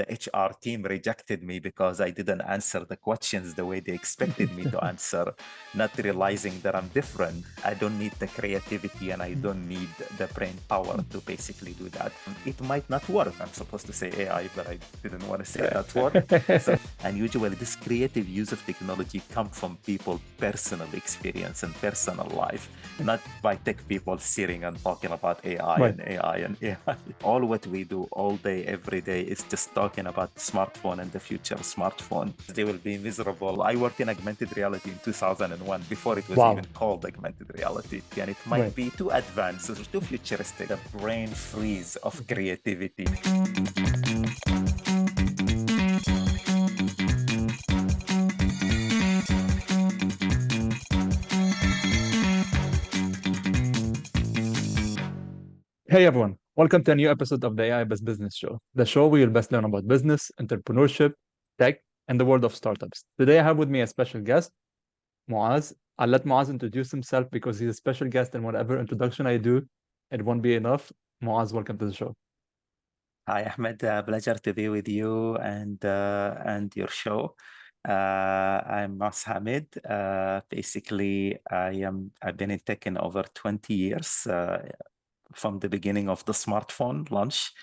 the HR team rejected me because I didn't answer the questions the way they expected me to answer, not realizing that I'm different. I don't need the creativity and I don't need the brain power to basically do that. It might not work. I'm supposed to say AI, but I didn't want to say that word. And usually this creative use of technology comes from people's personal experience and personal life, not by tech people sitting and talking about AI Right. and AI and AI. All what we do all day, every day is just talking about smartphone and the future smartphone. They will be miserable. I worked in augmented reality in 2001 before it was Wow. even called augmented reality. And it might be too advanced or too futuristic. The brain freeze of creativity. Hey everyone, welcome to a new episode of the AI Best Business Show, the show where you'll best learn about business, entrepreneurship, tech, and the world of startups. Today I have with me a special guest, Moaz. I'll let Moaz introduce himself because he's a special guest, and whatever introduction I do, it won't be enough. Moaz, welcome to the show. Hi, Ahmed. Pleasure to be with you and your show. I'm Moaz Hamid. Basically, I've been in tech in over 20 years, from the beginning of the smartphone launch,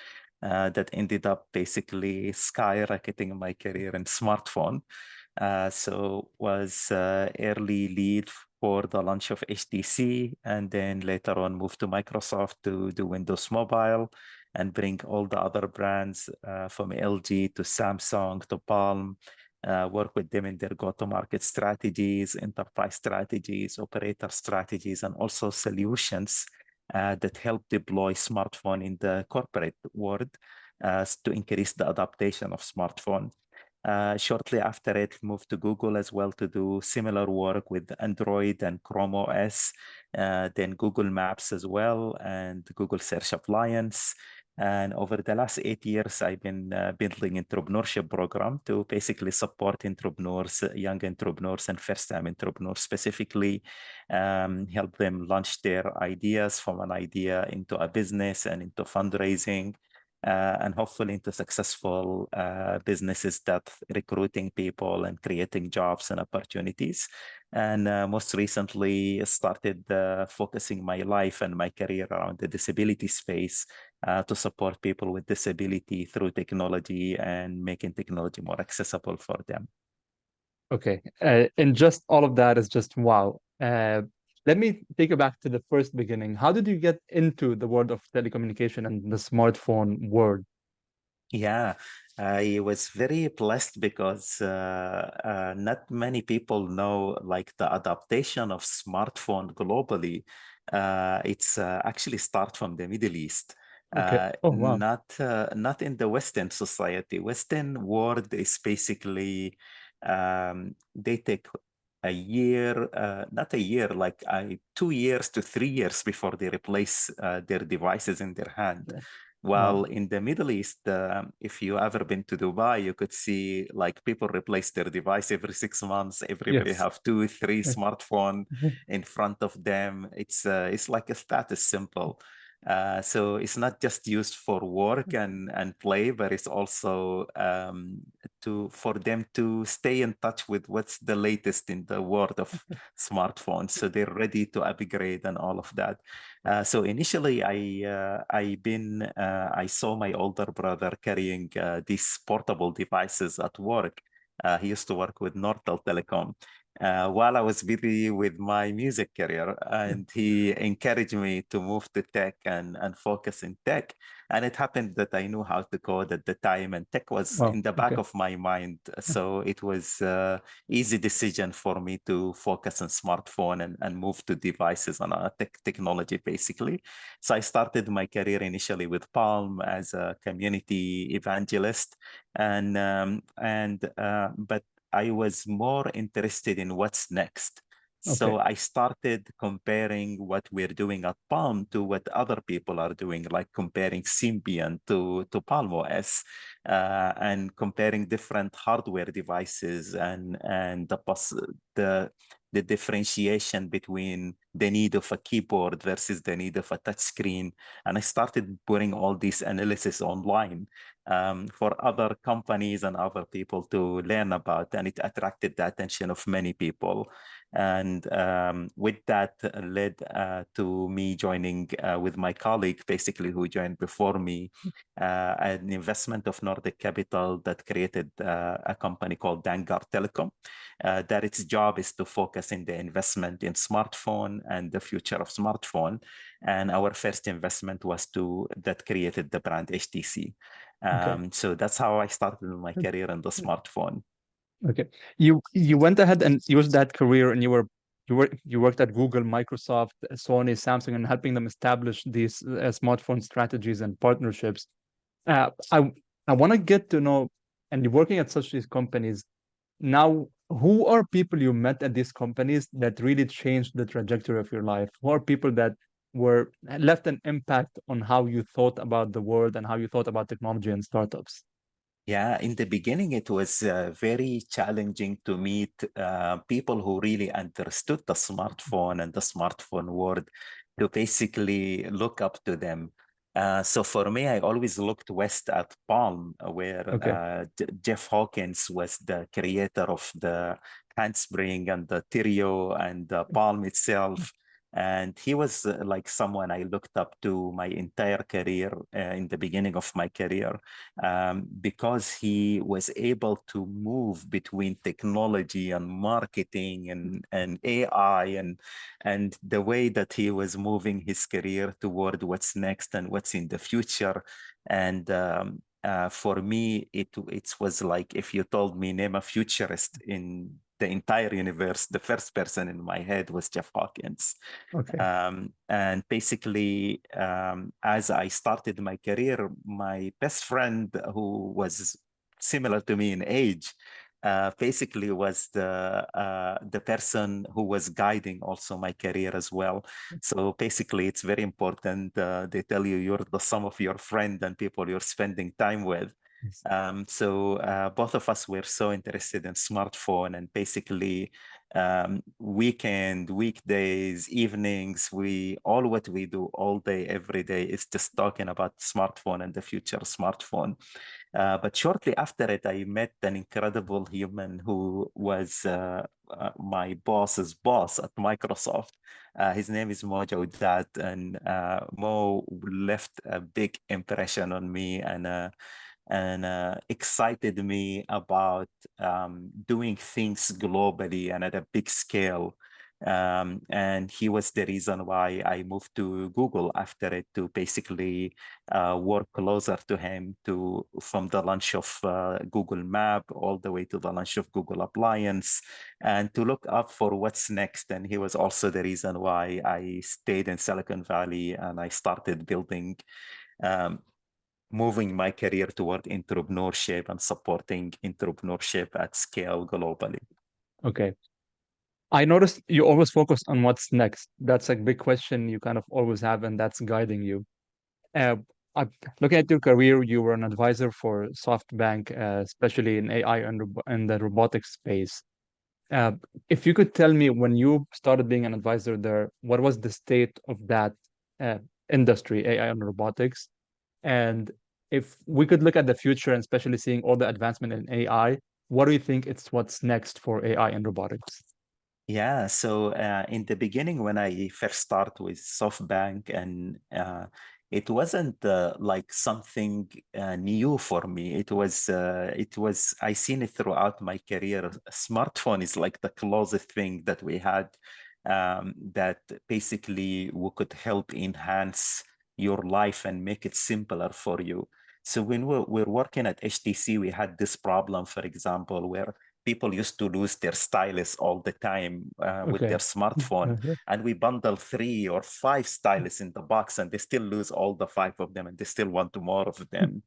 that ended up basically skyrocketing my career in smartphone. So was early lead for the launch of HTC, and then later on moved to Microsoft to do Windows Mobile and bring all the other brands from LG to Samsung to Palm, work with them in their go-to-market strategies, enterprise strategies, operator strategies, and also solutions that help deploy smartphone in the corporate world to increase the adaptation of smartphone. Shortly after it, moved to Google as well to do similar work with Android and Chrome OS, then Google Maps as well, and Google Search Appliance. And over the last 8 years, I've been building entrepreneurship program to basically support entrepreneurs, young entrepreneurs and first-time entrepreneurs specifically, help them launch their ideas from an idea into a business and into fundraising, and hopefully into successful businesses that recruiting people and creating jobs and opportunities. And most recently started focusing my life and my career around the disability space to support people with disability through technology and making technology more accessible for them. Okay, and just all of that is just wow. Let me take you back to the first beginning. How did you get into the world of telecommunication and the smartphone world? Yeah, I was very blessed because not many people know like the adaptation of smartphone globally. It's actually start from the Middle East. Okay. Oh, wow. Not in the Western society. Western world is basically they take a year, not a year, like 2 years to 3 years before they replace their devices in their hand. While Wow. in the Middle East, if you ever been to Dubai, you could see like people replace their device every 6 months. Everybody Yes. have 2, 3 smartphone in front of them. It's like a status symbol. So it's not just used for work and play, but it's also for them to stay in touch with what's the latest in the world of smartphones. So they're ready to upgrade and all of that. So initially, I saw my older brother carrying these portable devices at work. He used to work with Nortel Telecom while I was busy with my music career, and he encouraged me to move to tech and focus in tech. And it happened that I knew how to code at the time, and tech was Wow. in the back Okay. of my mind. So it was easy decision for me to focus on smartphone and move to devices on a technology, basically. So I started my career initially with Palm as a community evangelist, but I was more interested in what's next. Okay. So I started comparing what we're doing at Palm to what other people are doing, like comparing Symbian to Palm OS, and comparing different hardware devices and the differentiation between the need of a keyboard versus the need of a touch screen. And I started putting all these analysis online for other companies and other people to learn about, and it attracted the attention of many people. And with that led to me joining with my colleague, basically, who joined before me, an investment of Nordic Capital that created a company called Dangar Telecom, that its job is to focus in the investment in smartphone and the future of smartphone. And our first investment was that created the brand HTC. Okay. So that's how I started my career in the smartphone. Okay. You went ahead and used that career, and you worked at Google, Microsoft, Sony, Samsung, and helping them establish these smartphone strategies and partnerships. Uh, I I want to get to know, and you're working at such these companies now. Who are people you met at these companies that really changed the trajectory of your life? Who are people that were left an impact on how you thought about the world and how you thought about technology and startups? Yeah, in the beginning, it was very challenging to meet people who really understood the smartphone and the smartphone world, to basically look up to them. So for me, I always looked west at Palm, where Okay. Jeff Hawkins was the creator of the handspring and the Tirio and the Palm itself. And he was like someone I looked up to my entire career in the beginning of my career, because he was able to move between technology and marketing and AI, and the way that he was moving his career toward what's next and what's in the future. And for me, it was like if you told me name a futurist in the entire universe, the first person in my head was Jeff Hawkins. Okay. And basically, as I started my career, my best friend, who was similar to me in age, basically was the person who was guiding also my career as well. So basically, it's very important. They tell you you're the sum of your friend and people you're spending time with. Yes. So both of us were so interested in smartphone, and basically weekdays, evenings, what we do all day, every day is just talking about smartphone and the future smartphone. But shortly after it, I met an incredible human who was my boss's boss at Microsoft. His name is Mo Jawdat, and Mo left a big impression on me, and excited me about doing things globally and at a big scale. And he was the reason why I moved to Google after it, to basically work closer to him, from the launch of Google Map all the way to the launch of Google Appliance, and to look up for what's next. And he was also the reason why I stayed in Silicon Valley and I started building um, moving my career toward entrepreneurship and supporting entrepreneurship at scale globally. Okay. I noticed you always focus on what's next. That's a big question you kind of always have, and that's guiding you. Uh, Looking at your career, you were an advisor for SoftBank, especially in AI and in the robotics space. Uh, if you could tell me when you started being an advisor there, what was the state of that uh, industry, AI and robotics? And if we could look at the future, and especially seeing all the advancement in AI, what do you think it's what's next for AI and robotics? Yeah, so in the beginning, when I first started with SoftBank, and it wasn't like something new for me. I seen it throughout my career. A smartphone is like the closest thing that we had, that basically we could help enhance your life and make it simpler for you. So when we're working at HTC, we had this problem, for example, where people used to lose their stylus all the time with their Okay. smartphone, and we bundle 3 or 5 stylus in the box, and they still lose all the 5 of them, and they still want more of them.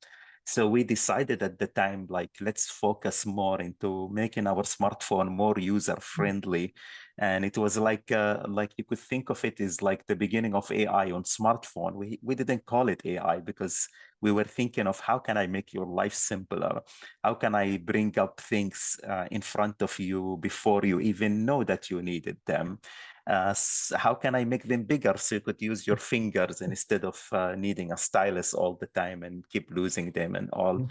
So we decided at the time, like, let's focus more into making our smartphone more user friendly, And it was like you could think of it as like the beginning of AI on smartphone. We didn't call it AI because we were thinking of how can I make your life simpler? How can I bring up things in front of you before you even know that you needed them? How can I make them bigger so you could use your fingers instead of needing a stylus all the time and keep losing them and all?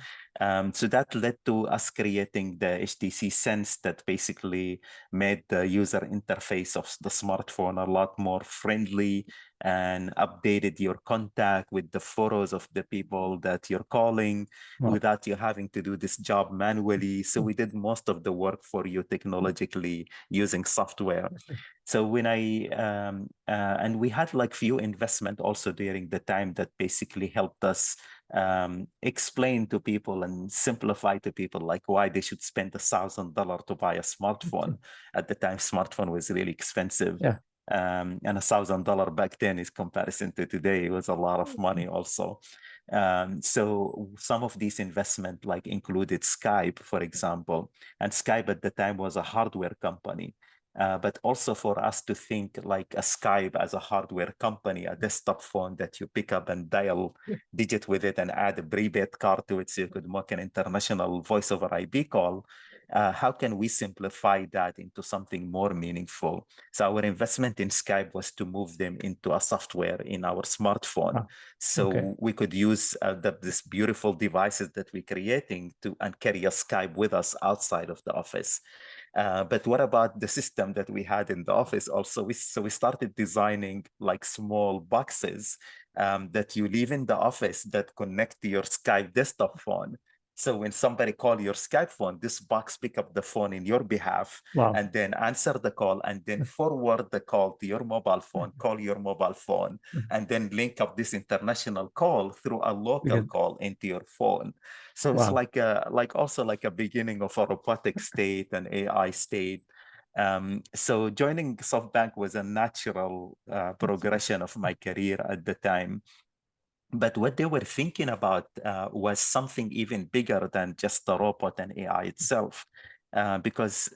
So that led to us creating the HTC Sense that basically made the user interface of the smartphone a lot more friendly and updated your contact with the photos of the people that you're calling Wow. without you having to do this job manually. So we did most of the work for you technologically using software. So when and we had like few investment also during the time that basically helped us explain to people and simplify to people like why they should spend $1,000 to buy a smartphone. At the time, smartphone was really expensive. Yeah. And $1,000 back then is comparison to today, it was a lot of money also. So some of these investment like included Skype, for example, and Skype at the time was a hardware company. But also for us to think like a Skype as a hardware company, a desktop phone that you pick up and dial digit with it and add a prepaid card to it so you could make an international voice over IP call. How can we simplify that into something more meaningful? So our investment in Skype was to move them into a software in our smartphone. Wow. So Okay. we could use this beautiful devices that we're creating and carry a Skype with us outside of the office. But what about the system that we had in the office also? So we started designing like small boxes that you leave in the office that connect to your Skype desktop phone. So when somebody call your Skype phone, this box pick up the phone in your behalf Wow. and then answer the call and then forward the call to your mobile phone, call your mobile phone, and then link up this international call through a local call into your phone. So it's Wow. like also like a beginning of a robotic state and AI state. So joining SoftBank was a natural progression of my career at the time. But what they were thinking about was something even bigger than just the robot and AI itself. Because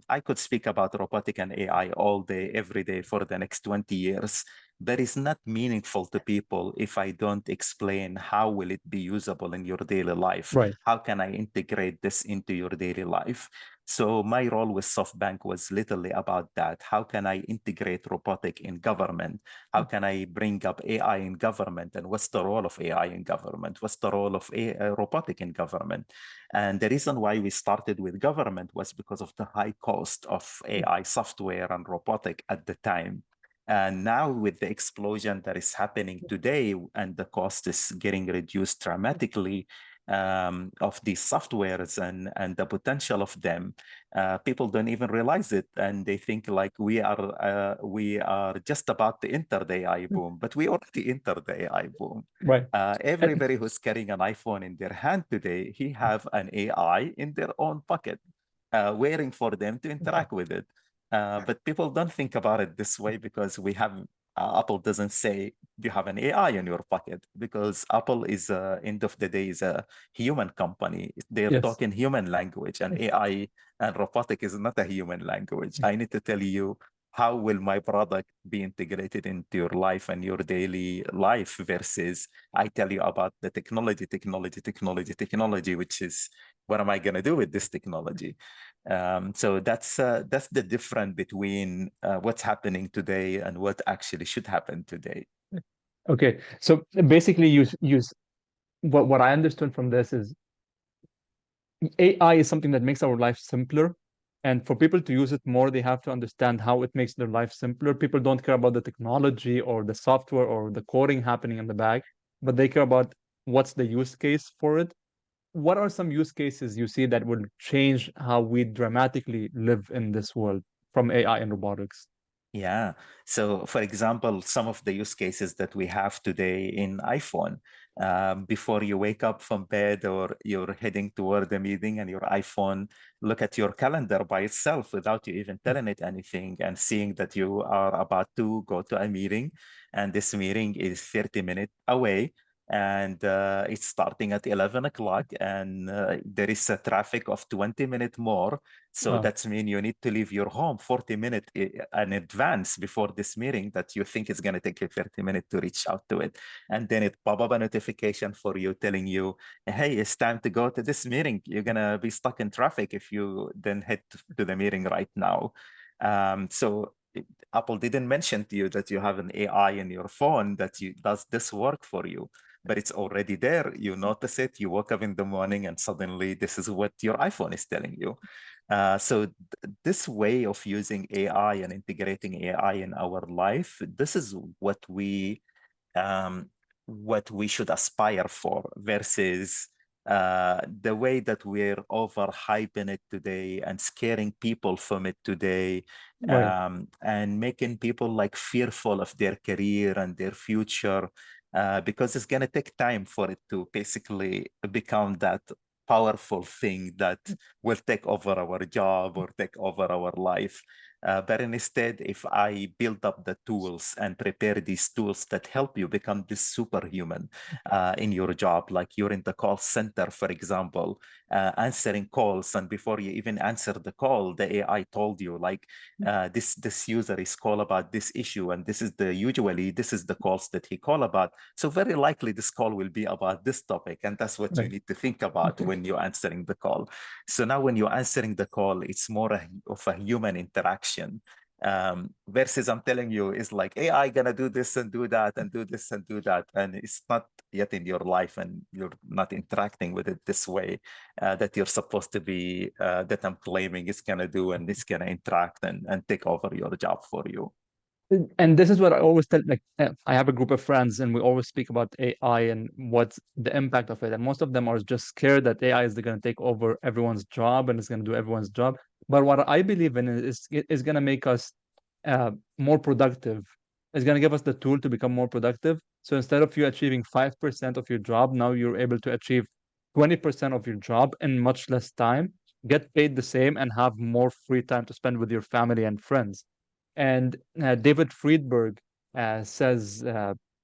I could speak about robotic and AI all day, every day for the next 20 years. But it's not meaningful to people if I don't explain how will it be usable in your daily life. Right. How can I integrate this into your daily life? So my role with SoftBank was literally about that. How can I integrate robotic in government? How can I bring up AI in government? And what's the role of AI in government? What's the role of robotic in government? And the reason why we started with government was because of the high cost of AI software and robotic at the time. And now with the explosion that is happening today and the cost is getting reduced dramatically, of these softwares and the potential of them, people don't even realize it, and they think like we are just about to enter the AI boom, but we already entered the AI boom. Right. Everybody who's carrying an iPhone in their hand today, he have an AI in their own pocket, waiting for them to interact with it. But people don't think about it this way because we have Apple doesn't say you have an AI in your pocket, because Apple is end of the day is a human company. They're Yes. talking human language, and AI and robotic is not a human language. I need to tell you how will my product be integrated into your life and your daily life versus I tell you about the technology, which is what am I going to do with this technology? So that's the difference between what's happening today and what actually should happen today. Okay. So basically, you use what I understood from this is AI is something that makes our life simpler. And for people to use it more, they have to understand how it makes their life simpler. People don't care about the technology or the software or the coding happening in the back, but they care about what's the use case for it. What are some use cases you see that will change how we dramatically live in this world from AI and robotics? Yeah. So, for example, some of the use cases that we have today in iPhone, before you wake up from bed or you're heading toward the meeting and your iPhone, look at your calendar by itself without you even telling it anything and seeing that you are about to go to a meeting and this meeting is 30 minutes away. and it's starting at 11 o'clock, and there is a traffic of 20 minutes more. So Wow. that's mean you need to leave your home 40 minutes in advance before this meeting that you think is going to take you 30 minutes to reach out to it. And then it pop up a notification for you telling you, hey, it's time to go to this meeting. You're going to be stuck in traffic if you then head to the meeting right now. So Apple didn't mention to you that you have an AI in your phone that does this work for you, but it's already there. You notice it, you wake up in the morning, and suddenly this is what your iPhone is telling you. So this way of using AI and integrating AI in our life, this is um, what we should aspire for versus the way that we're overhyping it today and scaring people from it today, Right. and making people like fearful of their career and their future, because it's going to take time for it to basically become that powerful thing that will take over our job or take over our life. But instead, if I build up the tools and prepare these tools that help you become this superhuman in your job, like you're in the call center, for example, answering calls, and before you even answer the call, the AI told you like this user is call about this issue, and usually this is the calls that he call about. So very likely this call will be about this topic, and that's what you Right. need to think about when you're answering the call. So now when you're answering the call, it's more of a human interaction, versus I'm telling you, it's like AI gonna do this and do that and do this and do that. And it's not yet in your life, and you're not interacting with it this way that you're supposed to be, that I'm claiming it's gonna do, and it's gonna interact and take over your job for you. And this is what I always tell, like, I have a group of friends and we always speak about AI and what's the impact of it. And most of them are just scared that AI is going to take over everyone's job and it's going to do everyone's job. But what I believe in is going to make us more productive. It's going to give us the tool to become more productive. So instead of you achieving 5% of your job, now you're able to achieve 20% of your job in much less time, get paid the same, and have more free time to spend with your family and friends. And David Friedberg says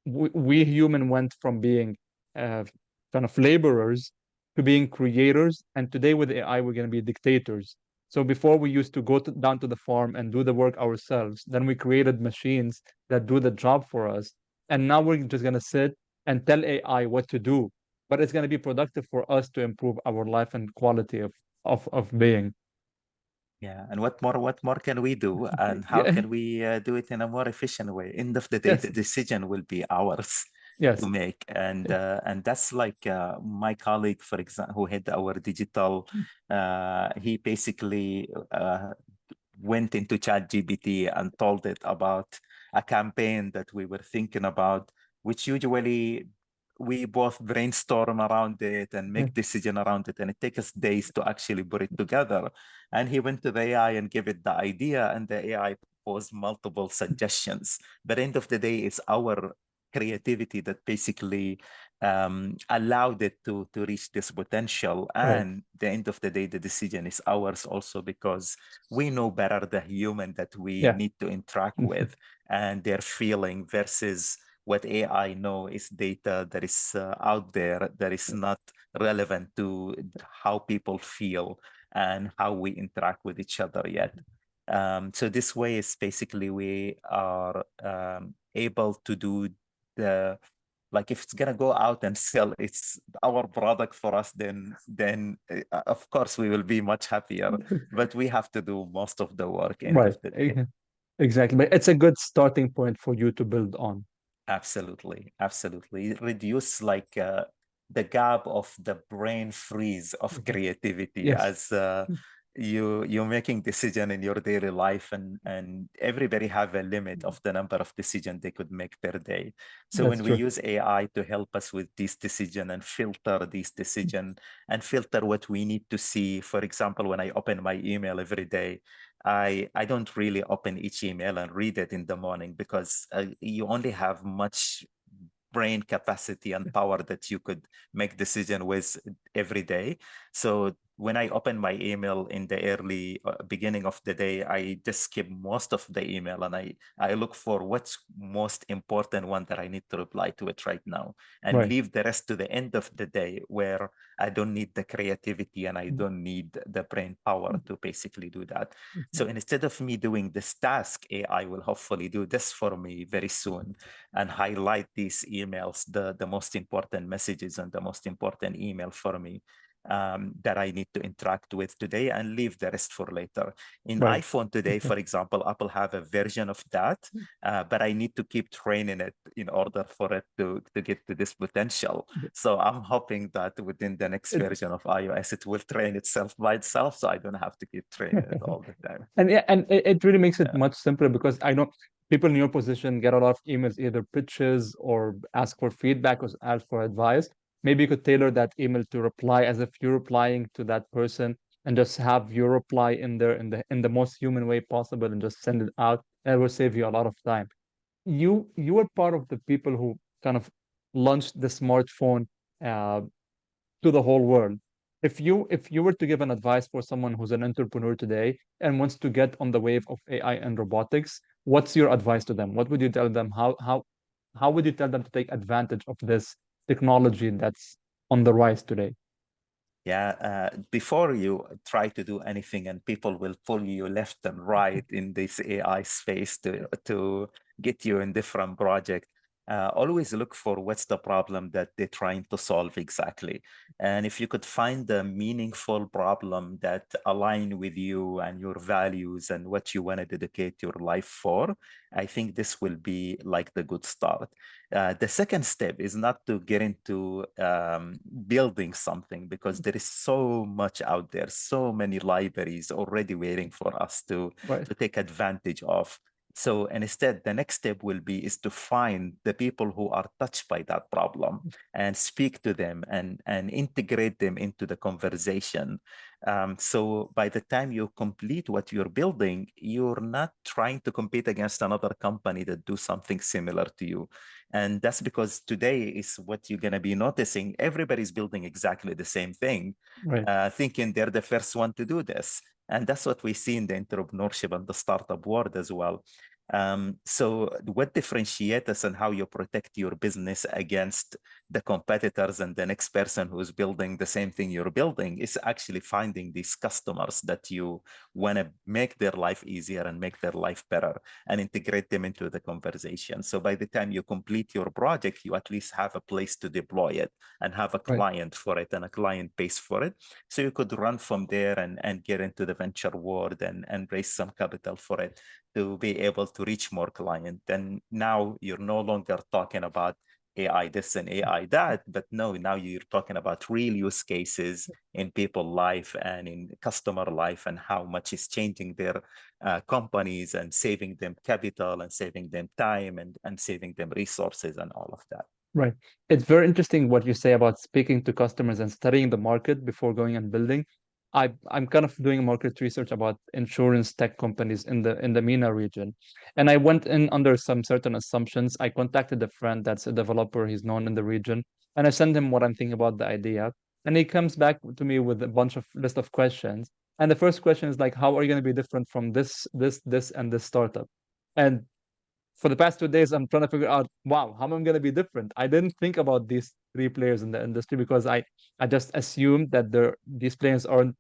we human went from being uh, kind of laborers to being creators, and today with AI we're going to be dictators. So before we used to down to the farm and do the work ourselves, then we created machines that do the job for us, and now we're just going to sit and tell AI what to do, but it's going to be productive for us to improve our life and quality of being. Yeah, and what more can we do, and how Yeah. can we do it in a more efficient way? End of the day, Yes. the decision will be ours to Yes. make, and that's like my colleague, for example, who had our digital. He basically went into ChatGPT and told it about a campaign that we were thinking about, which usually we both brainstorm around it and Yeah. make decision around it, and it takes us days to actually put it together. And he went to the AI and gave it the idea, and the AI proposed multiple suggestions. But end of the day, it's our creativity that basically allowed it to reach this potential. Right. And the end of the day, the decision is ours also, because we know better the human that we Yeah. need to interact with and their feeling, versus what AI know is data that is out there that is not relevant to how people feel and how we interact with each other yet. So this way is basically we are able to do the, like, if it's gonna go out and sell it's our product for us, then of course we will be much happier, but we have to do most of the work end Right. of the day. Exactly. But it's a good starting point for you to build on. Absolutely, absolutely. It reduce like the gap of the brain freeze of Mhm. creativity, Yes. as you're making decision in your daily life, and everybody have a limit of the number of decision they could make per day. So That's when we true. use AI to help us with this decision and filter these decision and filter what we need to see, for example, when I open my email every day, I don't really open each email and read it in the morning, because you only have much brain capacity and power that you could make decision with every day. So when I open my email in the early beginning of the day, I just skip most of the email and I look for what's most important one that I need to reply to it right now, and Right. leave the rest to the end of the day where I don't need the creativity and I don't need the brain power to basically do that. So instead of me doing this task, AI will hopefully do this for me very soon and highlight these emails, the most important messages and the most important email for me that I need to interact with today, and leave the rest for later. In Right. iPhone today, for example, Apple have a version of that, but I need to keep training it in order for it to get to this potential. So I'm hoping that within the next It, version of iOS, it will train itself by itself, so I don't have to keep training it all the time. and yeah, and it really makes it Yeah. much simpler, because I know people in your position get a lot of emails, either pitches or ask for feedback or ask for advice. Maybe you could tailor that email to reply as if you're replying to that person, and just have your reply in there in the most human way possible, and just send it out. And it will save you a lot of time. You were part of the people who kind of launched the smartphone uh, to the whole world. If you were to give an advice for someone who's an entrepreneur today and wants to get on the wave of AI and robotics, what's your advice to them? What would you tell them? How would you tell them to take advantage of this technology that's on the rise today? Yeah, before you try to do anything, and people will pull you left and right in this AI space to get you in different projects. Always look for what's the problem that they're trying to solve exactly. And if you could find a meaningful problem that align with you and your values and what you want to dedicate your life for, I think this will be like the good start. The second step is not to get into building something, because there is so much out there, so many libraries already waiting for us Right, to take advantage of. So instead, the next step will be is to find the people who are touched by that problem and speak to them and integrate them into the conversation. So by the time you complete what you're building, you're not trying to compete against another company that do something similar to you. And that's because today is what you're going to be noticing. Everybody's building exactly the same thing, right, thinking they're the first one to do this. And that's what we see in the entrepreneurship and the startup world as well. So what differentiates us and how you protect your business against the competitors and the next person who's building the same thing you're building is actually finding these customers that you want to make their life easier and make their life better, and integrate them into the conversation. So by the time you complete your project, you at least have a place to deploy it and have a right. client for it and a client base for it. So you could run from there and get into the venture world and raise some capital for it to be able to reach more clients. And now you're no longer talking about AI this and AI that, but no, now you're talking about real use cases in people life and in customer life, and how much is changing their companies and saving them capital and saving them time and saving them resources and all of that. Right. It's very interesting what you say about speaking to customers and studying the market before going and building. I'm kind of doing market research about insurance tech companies in the MENA region. And I went in under some certain assumptions. I contacted a friend that's a developer, he's known in the region, and I sent him what I'm thinking about the idea. And he comes back to me with a bunch of list of questions. And the first question is like, how are you going to be different from this, and this startup? And for the past 2 days, I'm trying to figure out, wow, how am I going to be different? I didn't think about these three players in the industry, because I just assumed that these players aren't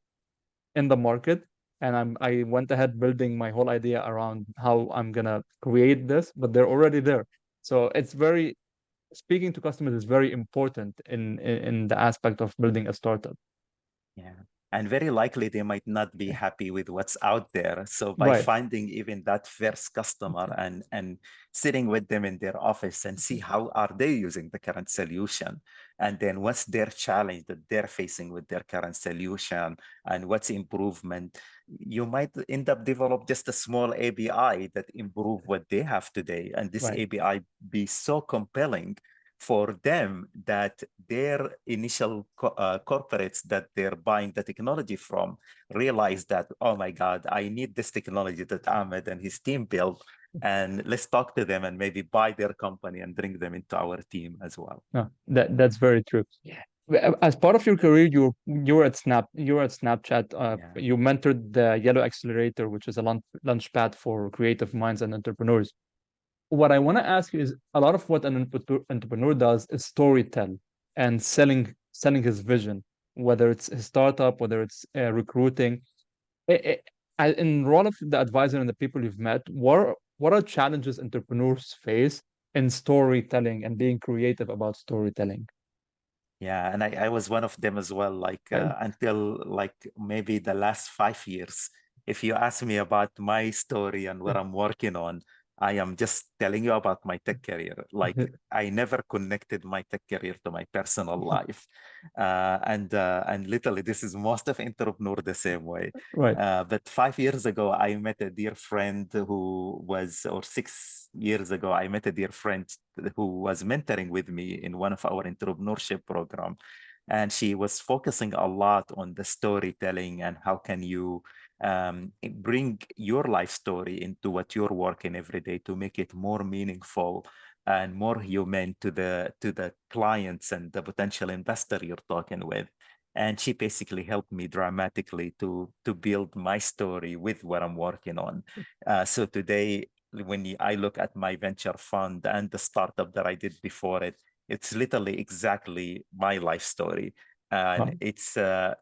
in the market. And I went ahead building my whole idea around how I'm going to create this, but they're already there. So speaking to customers is very important in the aspect of building a startup. Yeah. And very likely they might not be happy with what's out there. So by Right. finding even that first customer and sitting with them in their office and see how are they using the current solution, and then what's their challenge that they're facing with their current solution, and what's improvement, you might end up develop just a small API that improve what they have today. And this Right. API be so compelling for them that their initial corporates that they're buying the technology from realize that, oh my God, I need this technology that Ahmed and his team built. And let's talk to them and maybe buy their company and bring them into our team as well. No, that's very true. As part of your career, you were at Snapchat. Yeah. You mentored the Yellow Accelerator, which is a launch pad for creative minds and entrepreneurs. What I want to ask you is a lot of what an entrepreneur does is storytell and selling his vision, whether it's his startup, whether it's recruiting. In role of the advisor and the people you've met, what are challenges entrepreneurs face in storytelling and being creative about storytelling? Yeah, and I was one of them as well, like Right? until like maybe the last 5 years. If you ask me about my story and what I'm working on, I am just telling you about my tech career. Like I never connected my tech career to my personal life. And literally this is most of entrepreneur the same way. Right. But 5 years ago, I met a dear friend who was, or 6 years ago, I met a dear friend who was mentoring with me in one of our entrepreneurship program. And she was focusing a lot on the storytelling and how can you bring your life story into what you're working every day to make it more meaningful and more human to the clients and the potential investor you're talking with. And she basically helped me dramatically to build my story with what I'm working on. So today, when I look at my venture fund and the startup that I did before it, it's literally exactly my life story. And Wow.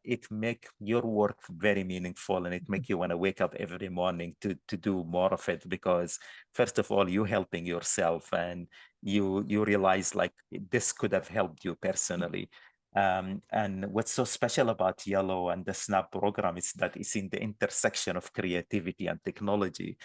it make your work very meaningful, and it make you want to wake up every morning to do more of it, because first of all, you helping yourself, and you realize like this could have helped you personally. And what's so special about Yellow and the SNAP program is that it's in the intersection of creativity and technology.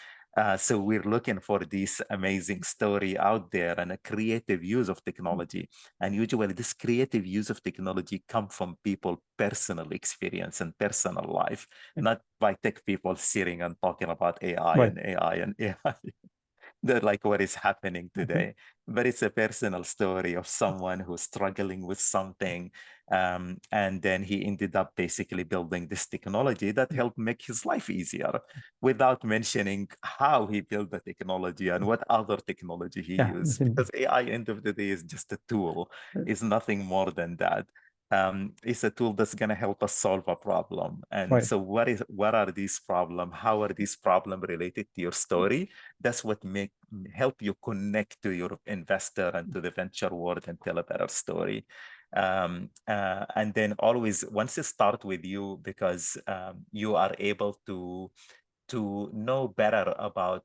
So we're looking for this amazing story out there and a creative use of technology. And usually this creative use of technology come from people personal experience and personal life, not by tech people sitting and talking about AI Right. and AI and AI. That like what is happening today, but it's a personal story of someone who's struggling with something, and then he ended up basically building this technology that helped make his life easier, without mentioning how he built the technology and what other technology he Yeah. used, because AI end of the day is just a tool, is nothing more than that. It's a tool that's going to help us solve a problem. And Right. so what are these problems? How are these problems related to your story? That's what make help you connect to your investor and to the venture world and tell a better story. And then always once it start with you, because you are able to know better about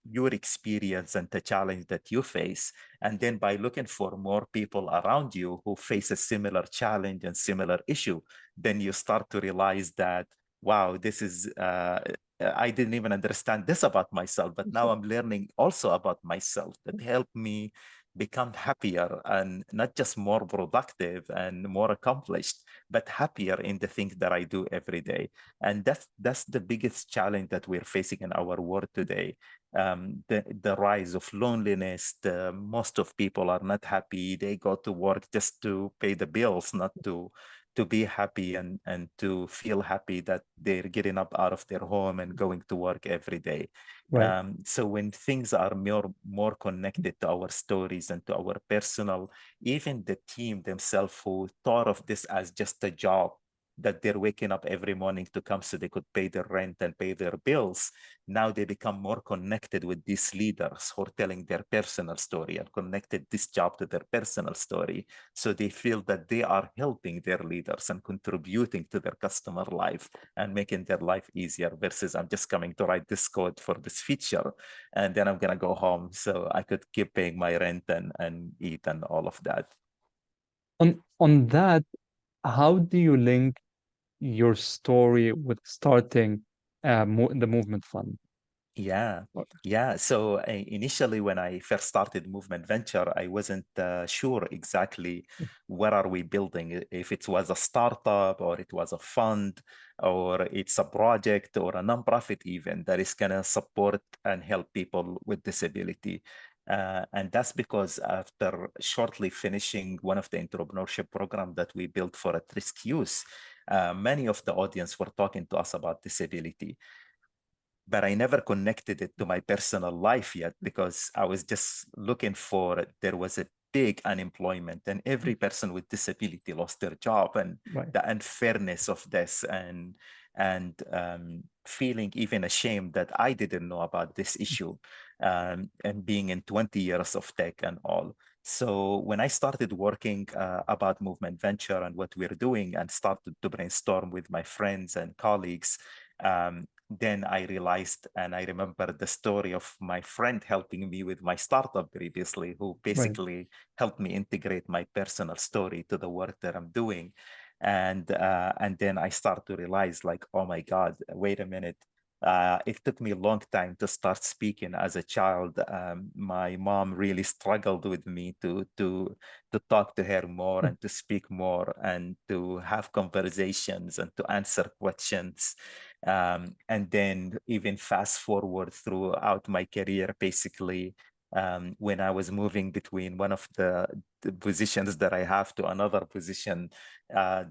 your experience and the challenge that you face. And then by looking for more people around you who face a similar challenge and similar issue, then you start to realize that, wow, this is, I didn't even understand this about myself, but now I'm learning also about myself that help me become happier and not just more productive and more accomplished, but happier in the things that I do every day. And that's the biggest challenge that we're facing in our world today. The rise of loneliness. Most of people are not happy. They go to work just to pay the bills, not to be happy and to feel happy that they're getting up out of their home and going to work every day. Right. So when things are more connected to our stories and to our personal, even the team themselves who thought of this as just a job, that they're waking up every morning to come so they could pay their rent and pay their bills. Now they become more connected with these leaders who are telling their personal story and connected this job to their personal story. So they feel that they are helping their leaders and contributing to their customer life and making their life easier, versus I'm just coming to write this code for this feature and then I'm going to go home so I could keep paying my rent and eat and all of that. On that, how do you link your story with starting the movement fund? Yeah, yeah. So initially, when I first started Movement Venture, I wasn't sure exactly what are we building, if it was a startup or it was a fund or it's a project or a nonprofit even that is going to support and help people with disability. And that's because after shortly finishing one of the entrepreneurship program that we built for at-risk youth, many of the audience were talking to us about disability, but I never connected it to my personal life yet, because I was just looking for, there was a big unemployment, and every person with disability lost their job, and Right. the unfairness of this, and feeling even ashamed that I didn't know about this issue, and being in 20 years of tech and all. So when I started working about movement venture and what we're doing, and started to brainstorm with my friends and colleagues, then I realized, and I remember the story of my friend helping me with my startup previously, who Right. basically helped me integrate my personal story to the work that I'm doing. And then I start to realize, like, oh my God, wait a minute. It took me a long time to start speaking as a child. My mom really struggled with me to talk to her more and to speak more and to have conversations and to answer questions. And then even fast forward throughout my career, basically, when I was moving between one of the positions that I have to another position,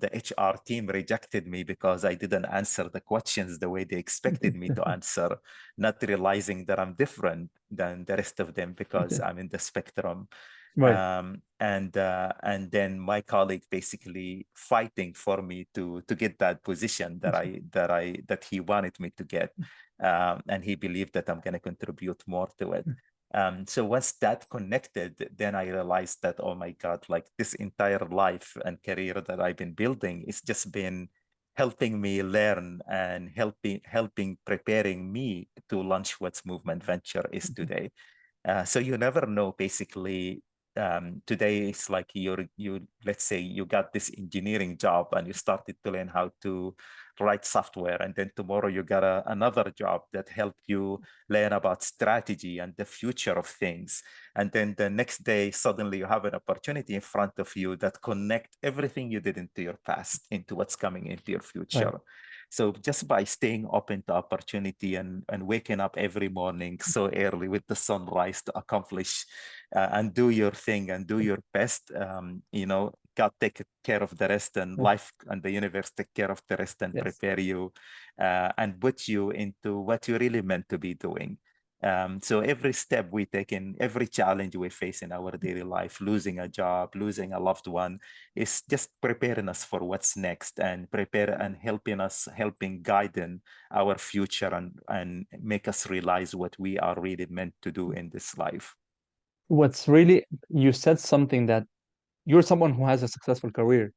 the HR team rejected me because I didn't answer the questions the way they expected me to answer, not realizing that I'm different than the rest of them because I'm in the spectrum. Right. And then my colleague basically fighting for me to get that position that he wanted me to get, and he believed that I'm going to contribute more to it. So once that connected, then I realized that, oh my God, like this entire life and career that I've been building, it's just been helping me learn and helping preparing me to launch what Movement Venture is today. So you never know, basically. Today it's like you let's say you got this engineering job and you started to learn how to write software, and then tomorrow you got another job that helped you learn about strategy and the future of things, and then the next day suddenly you have an opportunity in front of you that connect everything you did into your past into what's coming into your Right. future. So just by staying open to opportunity and waking up every morning so early with the sunrise to accomplish and do your thing and do your best, God take care of the rest, and life and the universe take care of the rest and Yes. prepare you and put you into what you're really meant to be doing. So every step we take in, every challenge we face in our daily life, losing a job, losing a loved one, is just preparing us for what's next, and helping guiding our future, and make us realize what we are really meant to do in this life. What's really, you said something that you're someone who has a successful career,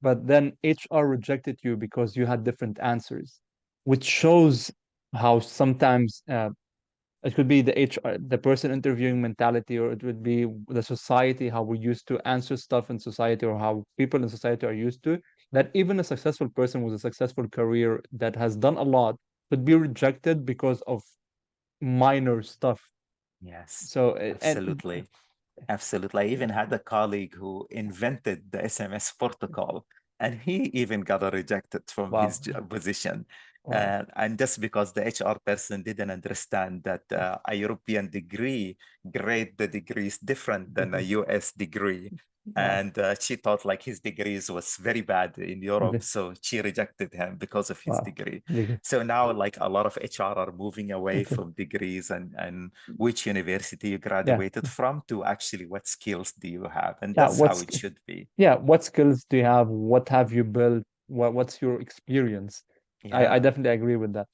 but then HR rejected you because you had different answers, which shows how sometimes it could be the HR, the person interviewing mentality, or it would be the society, how we used to answer stuff in society, or how people in society are used to, that even a successful person with a successful career that has done a lot could be rejected because of minor stuff. Yes, So, and absolutely. Absolutely. I even had a colleague who invented the SMS protocol, and he even got rejected from his wow, position. wow, And just because the HR person didn't understand that a European degree grade the degree is different than a US degree. wow. And she thought like his degrees was very bad in Europe. Okay. So she rejected him because of his Wow. degree. Okay. So now like a lot of HR are moving away Okay. from degrees and which university you Yeah. graduated from to actually what skills do you have, and Yeah. that's how it should be. Yeah, what skills do you have? What have you built? What's your experience? I Yeah. definitely agree with that.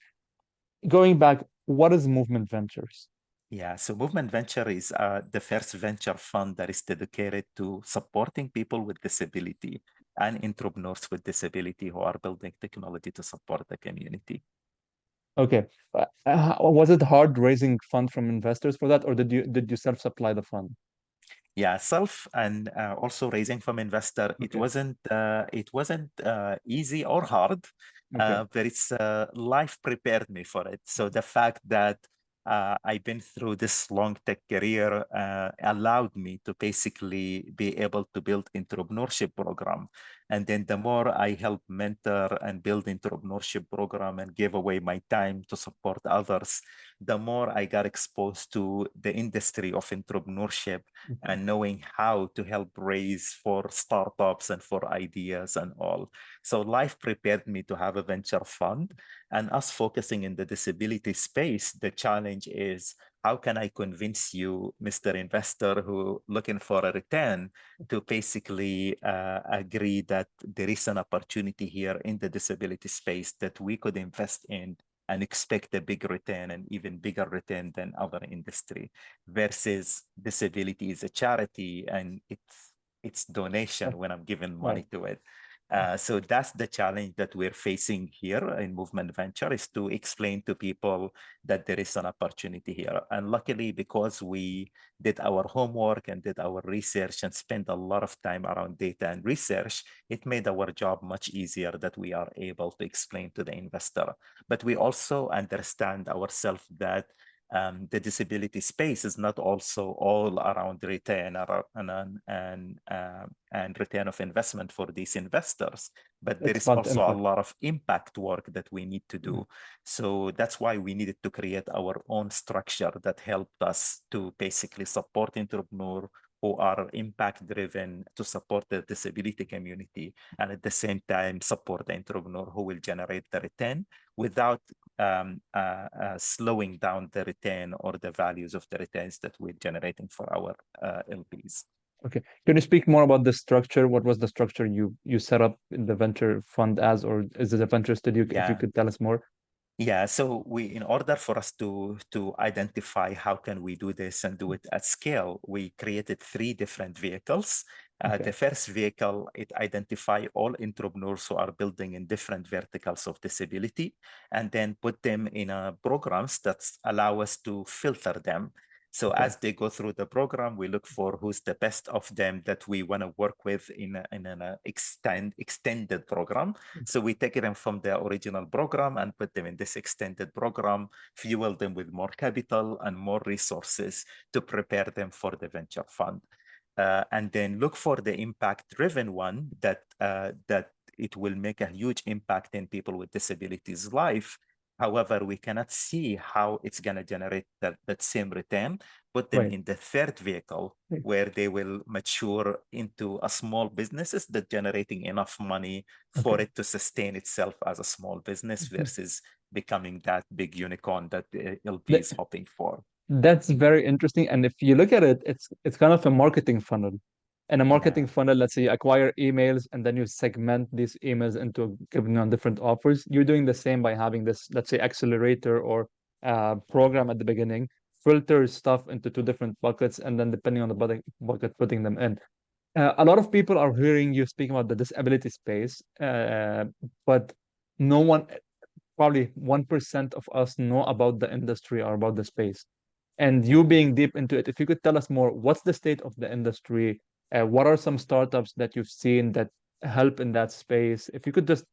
Going back, what is Movement Ventures? Yeah, so Movement Venture is the first venture fund that is dedicated to supporting people with disability and entrepreneurs with disability who are building technology to support the community. Okay. Was it hard raising fund from investors for that, or did you self-supply the fund? Yeah, self and also raising from investor. It Okay. wasn't easy or hard, Okay. but it's life prepared me for it. So the fact that I've been through this long tech career allowed me to basically be able to build entrepreneurship program. And then the more I help mentor and build entrepreneurship program and give away my time to support others, the more I got exposed to the industry of entrepreneurship Okay. and knowing how to help raise for startups and for ideas and all. So life prepared me to have a venture fund. And us focusing in the disability space, the challenge is how can I convince you, Mr. Investor, who looking for a return, to basically agree that there is an opportunity here in the disability space that we could invest in and expect a big return, and even bigger return than other industry, versus disability is a charity and it's donation when I'm giving money to it. So that's the challenge that we're facing here in Movement Venture, is to explain to people that there is an opportunity here. And luckily, because we did our homework and did our research and spent a lot of time around data and research, it made our job much easier, that we are able to explain to the investor. But we also understand ourselves that the disability space is not also all around return and return of investment for these investors, but there It's is about also a impact. lot of impact work that we need to do. So that's why we needed to create our own structure that helped us to basically support entrepreneurs who are impact driven, to support the disability community, and at the same time support the entrepreneur who will generate the return without slowing down the return or the values of the returns that we're generating for our LPs. Okay. Can you speak more about the structure? What was the structure you set up in the venture fund as, or is it a venture studio? If you Yeah. could tell us more. Yeah, so in order for us to identify how can we do this and do it at scale, we created 3 different vehicles. Okay. The first vehicle, it identify all entrepreneurs who are building in different verticals of disability, and then put them in programs that allow us to filter them. So Okay. as they go through the program, we look for who's the best of them that we want to work with in an extended program. So we take them from the original program and put them in this extended program, fuel them with more capital and more resources to prepare them for the venture fund. And then look for the impact-driven one that it will make a huge impact in people with disabilities' life. However, we cannot see how it's going to generate that same return. Put them Right. in the third vehicle, where they will mature into a small businesses that generating enough money for Okay. it to sustain itself as a small business, versus becoming that big unicorn that the LP Th- is hoping for. That's very interesting. And if you look at it, it's kind of a marketing funnel. And a marketing Yeah, funnel, let's say you acquire emails and then you segment these emails into giving on different offers. You're doing the same by having this, let's say, accelerator or program at the beginning, filter stuff into 2 different buckets, and then depending on the bucket, putting them in. A lot of people are hearing you speak about the disability space, but no one, probably 1% of us know about the industry or about the space. And you being deep into it, if you could tell us more, what's the state of the industry? What are some startups that you've seen that help in that space? If you could just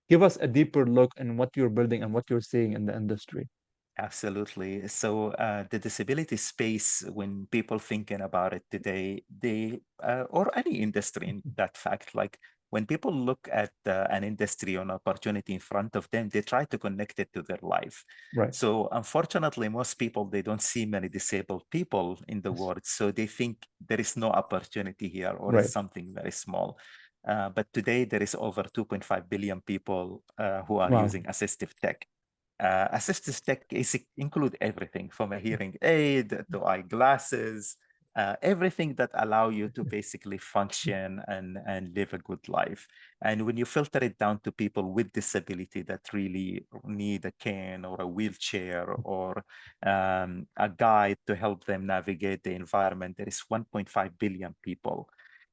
give us a deeper look in what you're building and what you're seeing in the industry. absolutely. So the disability space, when people thinking about it today, they or any industry in that fact, like when people look at an industry or an opportunity in front of them, they try to connect it to their life. Right. So unfortunately, most people, they don't see many disabled people in the Yes. world, so they think there is no opportunity here, or it's Right. something very small. But today there is over 2.5 billion people who are Wow. using assistive tech. Assistive tech is include everything from a hearing aid to eyeglasses, everything that allow you to basically function and live a good life. And when you filter it down to people with disability that really need a cane or a wheelchair or a guide to help them navigate the environment, there is 1.5 billion people.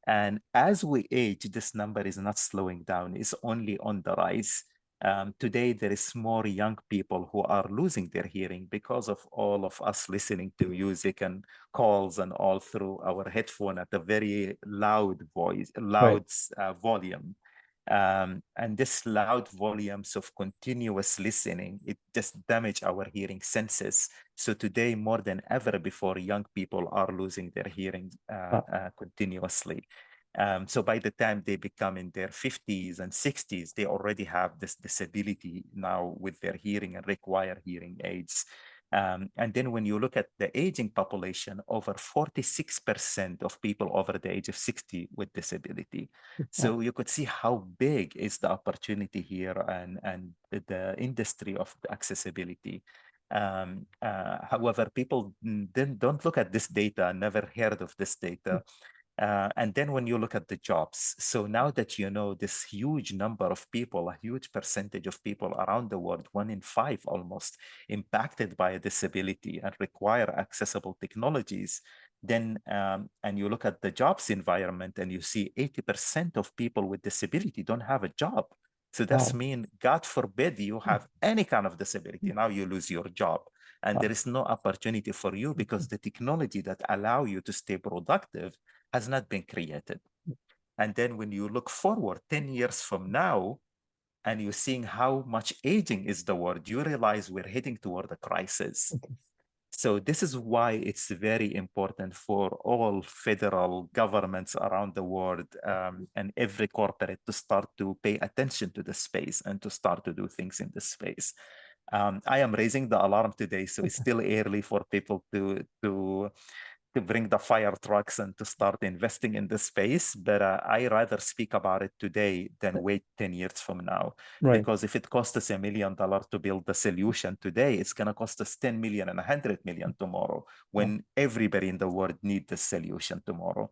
And as we age, this number is not slowing down, it's only on the rise. Today, there is more young people who are losing their hearing because of all of us listening to music and calls and all through our headphone at a very loud voice, Right. loud volume. And this loud volumes of continuous listening, it just damage our hearing senses. So today, more than ever before, young people are losing their hearing Wow. continuously. So by the time they become in their 50s and 60s, they already have this disability now with their hearing and require hearing aids. And then when you look at the aging population, over 46% of people over the age of 60 with disability. Wow. So you could see how big is the opportunity here and the industry of the accessibility. However, people don't look at this data, never heard of this data. And then when you look at the jobs, so now that you know this huge number of people, a huge percentage of people around the world, 1 in 5 almost, impacted by a disability and require accessible technologies, then and you look at the jobs environment and you see 80% of people with disability don't have a job. So that's Wow. mean, God forbid you have any kind of disability, now you lose your job. And there is no opportunity for you because the technology that allow you to stay productive has not been created. And then when you look forward 10 years from now, and you're seeing how much aging is the world, you realize we're heading toward a crisis. So this is why it's very important for all federal governments around the world and every corporate to start to pay attention to the space and to start to do things in the space. I am raising the alarm today, so it's still early for people to bring the fire trucks and to start investing in this space. But I rather speak about it today than wait 10 years from now. Right. Because if it costs us $1 million to build the solution today, it's going to cost us 10 million and 100 million tomorrow when everybody in the world needs the solution tomorrow.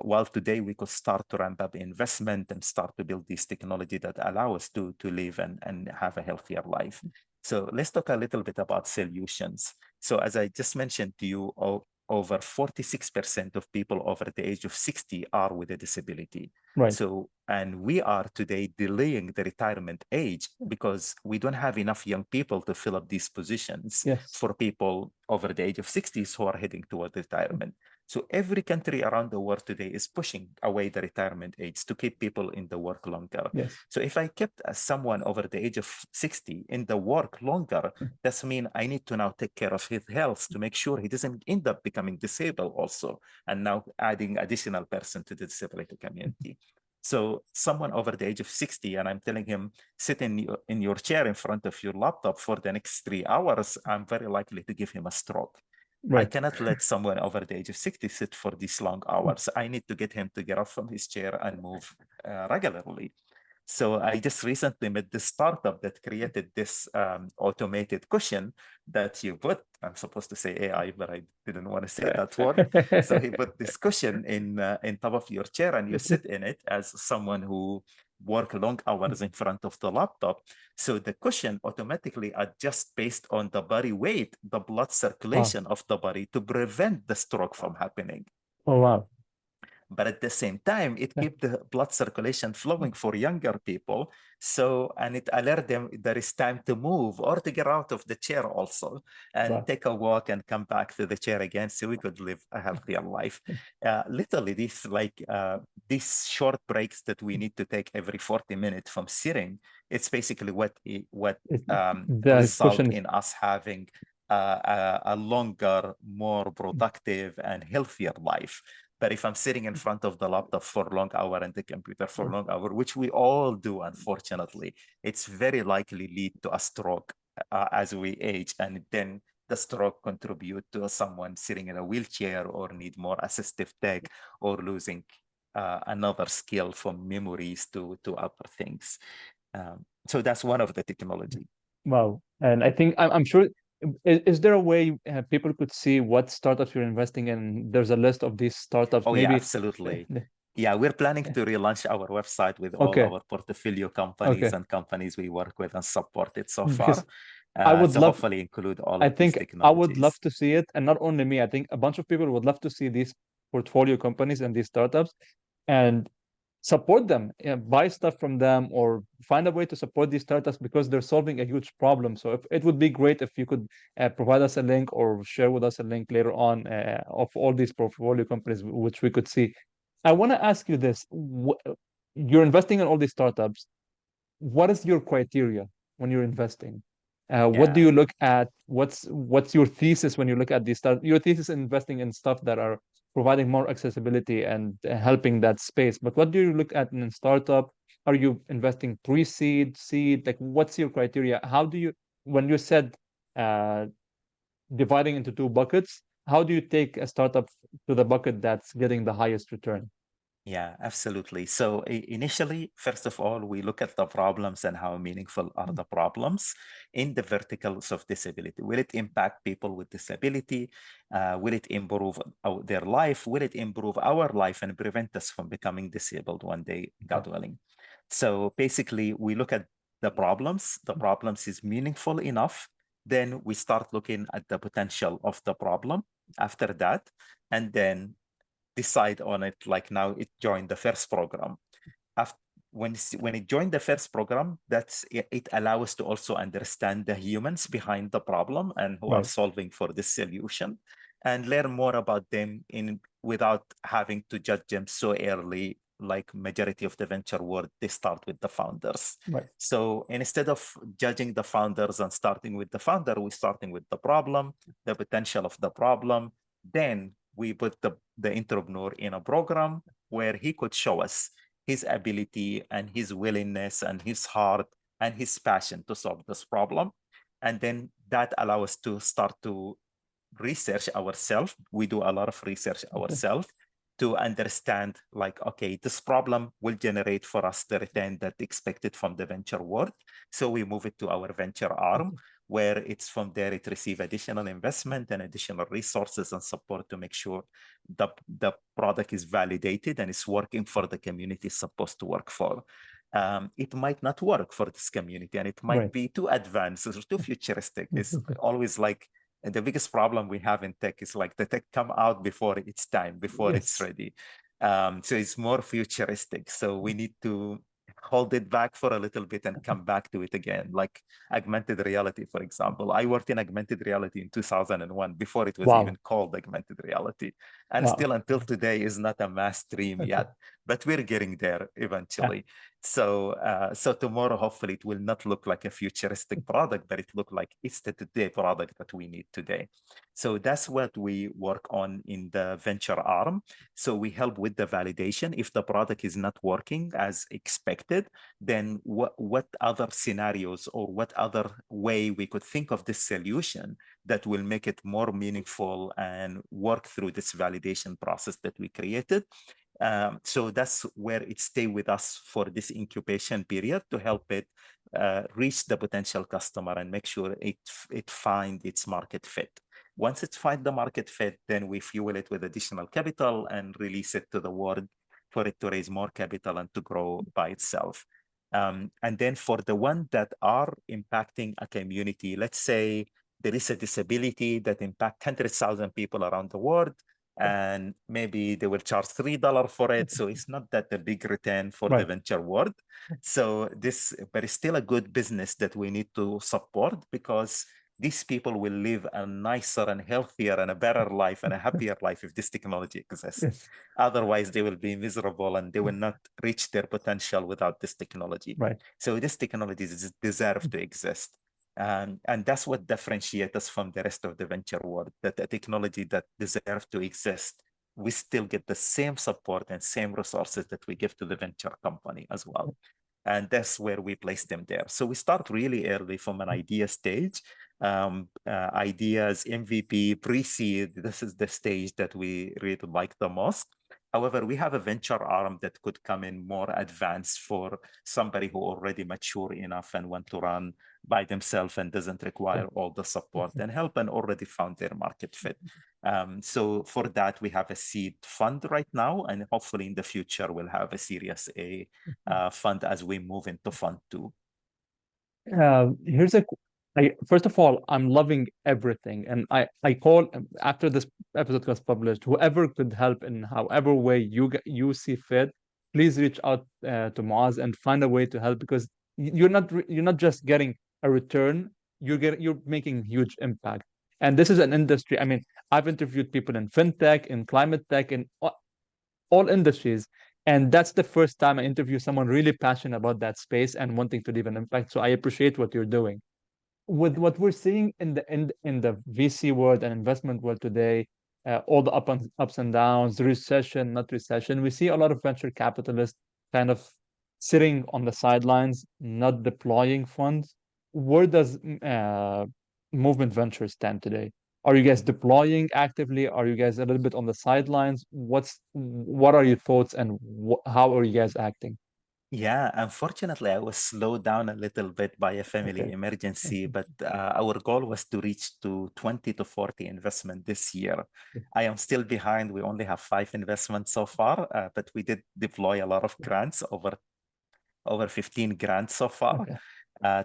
While today we could start to ramp up investment and start to build this technology that allow us to live and have a healthier life. So let's talk a little bit about solutions. So as I just mentioned to you, over 46% of people over the age of 60 are with a disability. Right. So, and we are today delaying the retirement age because we don't have enough young people to fill up these positions for people over the age of 60s who are heading toward retirement. So every country around the world today is pushing away the retirement age to keep people in the work longer. Yes. So if I kept someone over the age of 60 in the work longer, that's mean I need to now take care of his health to make sure he doesn't end up becoming disabled also, and now adding additional person to the disability community. So someone over the age of 60, and I'm telling him, sit in your chair in front of your laptop for the next 3 hours, I'm very likely to give him a stroke. I cannot let someone over the age of 60 sit for these long hours. I need to get him to get up from his chair and move regularly. So I just recently met this startup that created this automated cushion that you put, I'm supposed to say AI, but I didn't want to say that word. So he put this cushion in top of your chair and you sit in it as someone who work long hours in front of the laptop. So the cushion automatically adjusts based on the body weight, the blood circulation of the body to prevent the stroke from happening. Oh, wow. But at the same time, it keeps the blood circulation flowing for younger people. So, and it alert them there is time to move or to get out of the chair also and take a walk and come back to the chair again so we could live a healthier life. Literally, these short breaks that we need to take every 40 minutes from sitting, it's basically what result in us having a longer, more productive and healthier life. But if I'm sitting in front of the laptop for a long hour and the computer for a long hour, which we all do, unfortunately, it's very likely lead to a stroke as we age. And then the stroke contribute to someone sitting in a wheelchair or need more assistive tech or losing another skill from memories to other things. So that's one of the technology. Wow. And I think I'm sure, is there a way people could see what startups you're investing in? There's a list of these startups. Oh, Maybe. yeah, absolutely. Yeah, we're planning to relaunch our website with all our portfolio companies and companies we work with and support it so far. Because I would love, hopefully include all I of these think I technologies. would love to see it. And not only me, I think a bunch of people would love to see these portfolio companies and these startups and support them, buy stuff from them, or find a way to support these startups because they're solving a huge problem. So it would be great if you could provide us a link or share with us a link later on of all these portfolio companies, which we could see. I want to ask you this. You're investing in all these startups. What is your criteria when you're investing? What do you look at? What's your thesis when you look at these stuff? Your thesis in investing in stuff that are providing more accessibility and helping that space. But what do you look at in a startup? Are you investing pre-seed, seed? Like, what's your criteria? How do you, when you said dividing into two buckets, how do you take a startup to the bucket that's getting the highest return? Yeah, absolutely. So initially, first of all, we look at the problems and how meaningful are the problems in the verticals of disability. Will it impact people with disability? Will it improve their life? Will it improve our life and prevent us from becoming disabled one day, God willing? So basically, we look at the problems. The problems is meaningful enough. Then we start looking at the potential of the problem after that. And then decide on it, like now it joined the first program. After, when it joined the first program, it allows us to also understand the humans behind the problem and who are Right. solving for this solution, and learn more about them in without having to judge them so early. Like majority of the venture world, they start with the founders. Right. So instead of judging the founders and starting with the founder, we're starting with the problem, the potential of the problem. Then we put the entrepreneur in a program where he could show us his ability and his willingness and his heart and his passion to solve this problem. And then that allows us to start to research ourselves. We do a lot of research Okay. ourselves to understand, like, okay, this problem will generate for us the return that expected from the venture world. So we move it to our venture arm, where it's from there it receive additional investment and additional resources and support to make sure the product is validated and it's working for the community it's supposed to work for. It might not work for this community and it might Right. be too advanced or too futuristic. It's always like, and the biggest problem we have in tech is like the tech come out before it's time, before it's Yes. ready. So it's more futuristic. So we need to hold it back for a little bit and come back to it again. Like augmented reality, for example. I worked in augmented reality in 2001 before it was even Wow. called augmented reality. And Wow. still until today is not a mass stream yet, but we're getting there Yeah. eventually. So tomorrow, hopefully, it will not look like a futuristic product, but it look like it's the today product that we need today. So that's what we work on in the venture arm. So we help with the validation. If the product is not working as expected, then what other scenarios or what other way we could think of this solution that will make it more meaningful and work through this validation process that we created. So that's where it stay with us for this incubation period to help it reach the potential customer and make sure it find its market fit. Once it find the market fit, then we fuel it with additional capital and release it to the world for it to raise more capital and to grow by itself. And then for the one that are impacting a community, let's say there is a disability that impact 100,000 people around the world, and maybe they will charge $3 for it. So it's not that a big return for the Right. venture world. So but it's still a good business that we need to support because these people will live a nicer and healthier and a better life and a happier life if this technology exists. Yes. Otherwise, they will be miserable and they will not reach their potential without this technology. Right. So this technology deserve to exist. And that's what differentiates us from the rest of the venture world, that the technology that deserves to exist, we still get the same support and same resources that we give to the venture company as well. And that's where we place them there. So we start really early from an idea stage, ideas, MVP, pre-seed. This is the stage that we really like the most. However, we have a venture arm that could come in more advanced for somebody who already mature enough and want to run by themselves and doesn't require all the support and help and already found their market fit. So for that, we have a seed fund right now, and hopefully in the future, we'll have a Series A fund as we move into fund two. Here's first of all, I'm loving everything, and I call after this episode was published, whoever could help in however way you see fit, please reach out to Moaz and find a way to help because you're not just getting a return, you're making huge impact. And this is an industry. I mean, I've interviewed people in fintech, in climate tech, in all industries. And that's the first time I interview someone really passionate about that space and wanting to leave an impact. So I appreciate what you're doing. With what we're seeing in the VC world and investment world today, all the ups and downs, recession, not recession, we see a lot of venture capitalists kind of sitting on the sidelines, not deploying funds. Where does Movement Ventures stand today? Are you guys deploying actively? Are you guys a little bit on the sidelines? What are your thoughts and how are you guys acting? Yeah, unfortunately, I was slowed down a little bit by a family Okay. emergency, but our goal was to reach to 20 to 40 investment this year. I am still behind. We only have 5 investments so far, but we did deploy a lot of grants, over 15 grants so far, Okay.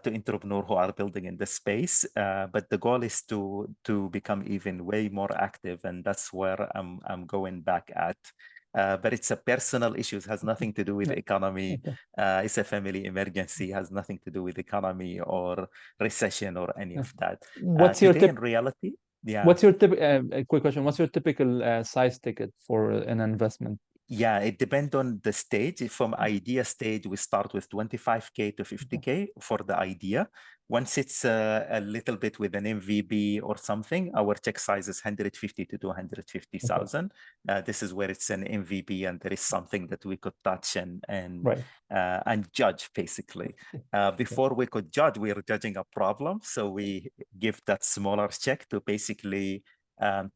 to entrepreneurs who are building in this space. But the goal is to become even way more active, and that's where I'm going back at. But it's a personal issue. It has nothing to do with Yeah. economy. Okay. It's a family emergency. It has nothing to do with economy or recession or any Yeah. of that. What's your Today, in tip? reality, yeah. What's your tip? A quick question. What's your typical size ticket for an investment? Yeah, it depends on the stage. From idea stage, we start with 25K to Okay. 50K for the idea. Once it's a little bit with an MVP or something, our check size is 150 to Okay. 250,000. This is where it's an MVP and there is something that we could touch Right. and judge basically. Okay. Before we could judge, we are judging a problem, so we give that smaller check to basically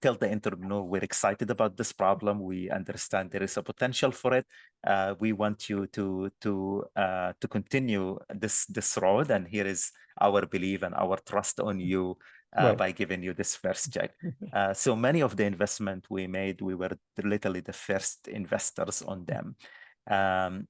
tell the entrepreneur we're excited about this problem. We understand there is a potential for it. We want you to continue this road, and here is our belief and our trust on you Right. by giving you this first check. So many of the investment we made, we were literally the first investors on them. And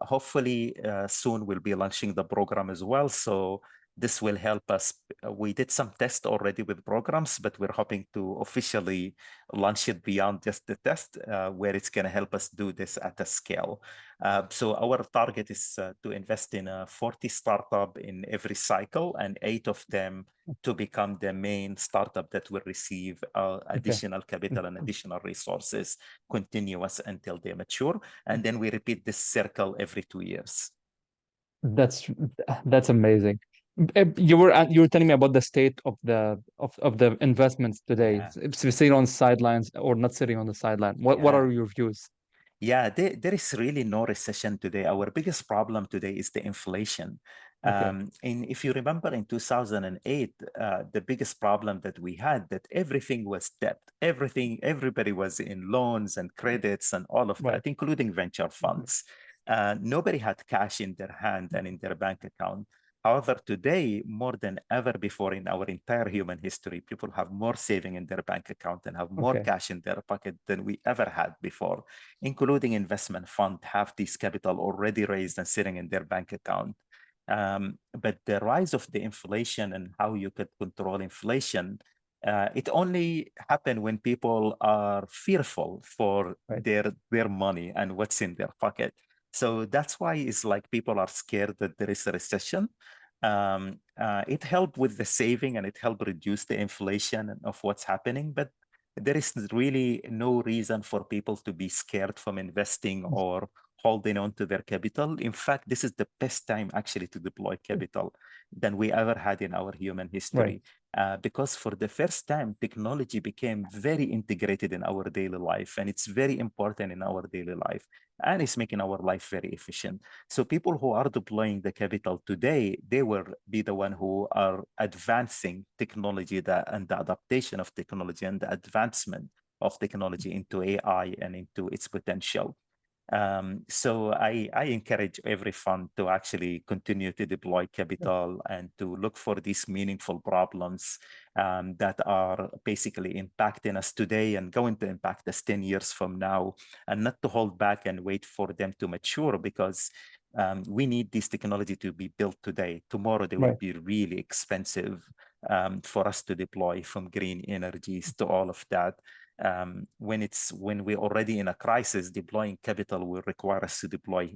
hopefully soon we'll be launching the program as well. So this will help us. We did some tests already with programs, but we're hoping to officially launch it beyond just the test, where it's going to help us do this at a scale. So our target is to invest in a 40 startup in every cycle, and 8 of them to become the main startup that will receive Okay. additional capital and additional resources continuous until they mature. And then we repeat this circle every 2 years. That's that's amazing. You were telling me about the state of the investments today. Yeah. If we're sitting on the sidelines or not sitting on the sideline. What Yeah. are your views? Yeah, there is really no recession today. Our biggest problem today is the inflation. Okay. And if you remember in 2008, the biggest problem that we had, that everything was debt. Everybody was in loans and credits and all of that, Right. including venture funds. Nobody had cash in their hand and in their bank account. However, today, more than ever before in our entire human history, people have more saving in their bank account and have more Okay. cash in their pocket than we ever had before, including investment fund, have this capital already raised and sitting in their bank account. But the rise of the inflation and how you could control inflation, it only happened when people are fearful for Right. their money and what's in their pocket. So that's why it's like people are scared that there is a recession. It helped with the saving and it helped reduce the inflation of what's happening, but there is really no reason for people to be scared from investing or holding on to their capital. In fact, this is the best time actually to deploy capital than we ever had in our human Right. history. Because for the first time, technology became very integrated in our daily life, and it's very important in our daily life, and it's making our life very efficient. So people who are deploying the capital today, they will be the one who are advancing technology and the adaptation of technology and the advancement of technology into AI and into its potential. So I encourage every fund to actually continue to deploy capital and to look for these meaningful problems that are basically impacting us today and going to impact us 10 years from now, and not to hold back and wait for them to mature, because we need this technology to be built today. Tomorrow, they will Right. be really expensive for us to deploy, from green energies to all of that. When we're already in a crisis, deploying capital will require us to deploy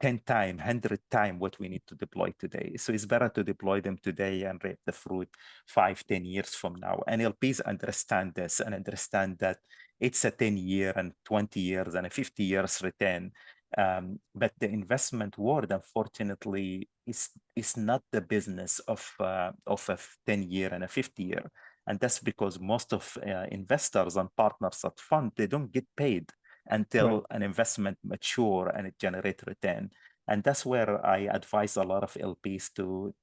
10 times, 100 times what we need to deploy today. So it's better to deploy them today and reap the fruit 5, 10 years from now. And LPs understand this and understand that it's a 10-year and 20 years and a 50 years return. But the investment world, unfortunately, is not the business of a 10-year and a 50-year. And that's because most of investors and partners at fund, they don't get paid Right. until an investment mature and it generates return. And that's where I advise a lot of LPs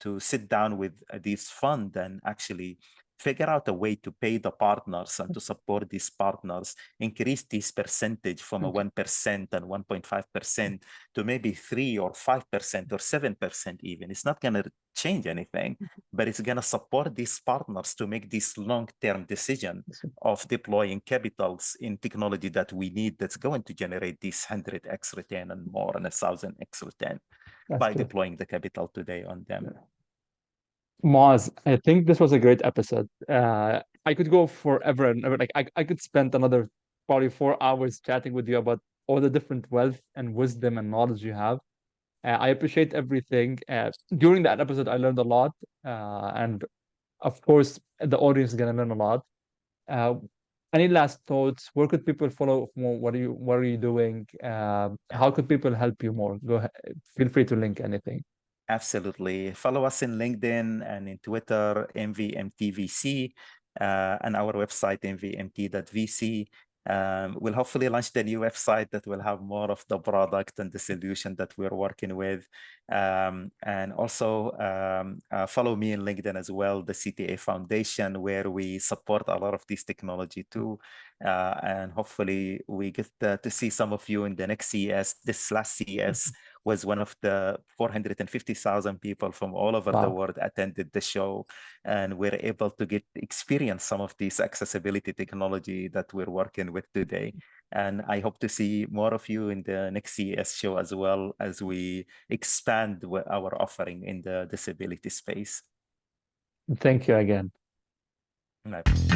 to sit down with these fund and actually figure out a way to pay the partners and to support these partners, increase this percentage from a 1% and 1.5% to maybe 3 or 5% or 7% even. It's not going to change anything, but it's going to support these partners to make this long-term decision of deploying capitals in technology that we need that's going to generate this 100x return and more and 1,000x return by deploying the capital today on them. Moaz, I think this was a great episode. I could go forever and ever. Like I could spend another probably 4 hours chatting with you about all the different wealth and wisdom and knowledge you have. I appreciate everything. During that episode, I learned a lot, and of course, the audience is gonna learn a lot. Any last thoughts? Where could people follow more? What are you doing? How could people help you more? Go ahead. Feel free to link anything. Absolutely. Follow us in LinkedIn and in Twitter, MVMTVC, and our website, mvmt.vc. We'll hopefully launch the new website that will have more of the product and the solution that we're working with. And also follow me in LinkedIn as well, the CTA Foundation, where we support a lot of this technology too. And hopefully we get to see some of you in the next CES. This last CES was one of the 450,000 people from all over the world attended the show, and we're able to experience some of this accessibility technology that we're working with today. And I hope to see more of you in the next CES show as well, as we expand our offering in the disability space. Thank you again. My pleasure.